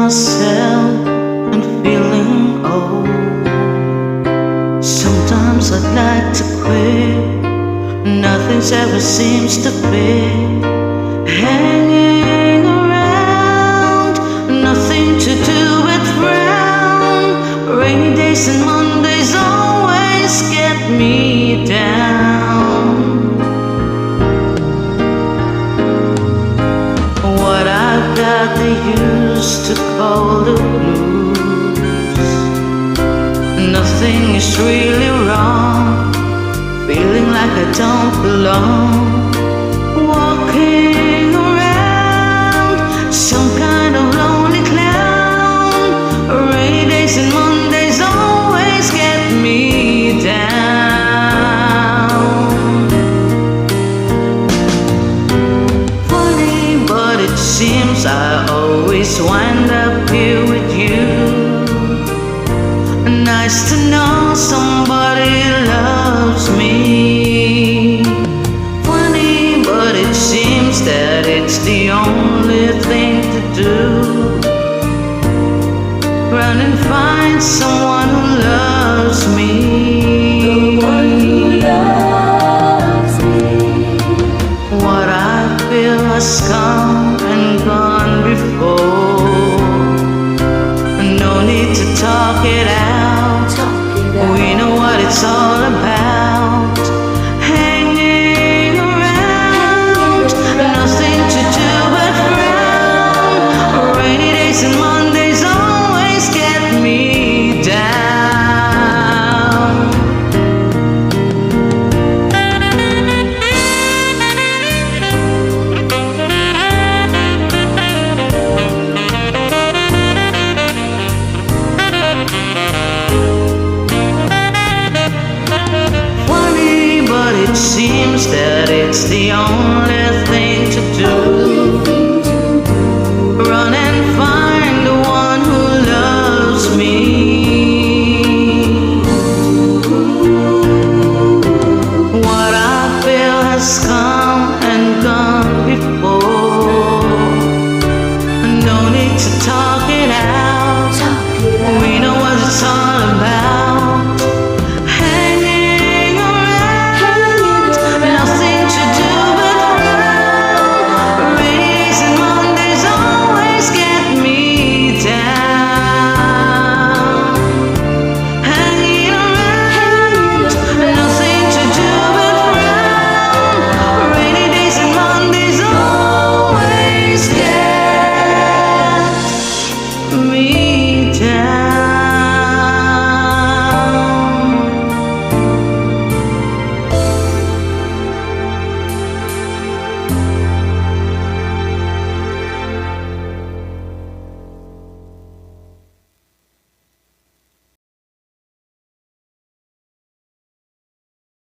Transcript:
myself and feeling old. Sometimes I'd like to quit. Nothing's ever seems to fit. Hanging around, nothing to do but frown. Rainy days and Mondays always get me down. What I've got they used to call the blues. Nothing is really wrong, feeling like I don't belong. Walking around, some kind of lonely clown. Rainy days and Mondays always get me down. Funny, but it seems I always wind up here with you. Nice to know somebody loves me. Funny, but it seems that it's the only thing to do. Run and find someone who loves me.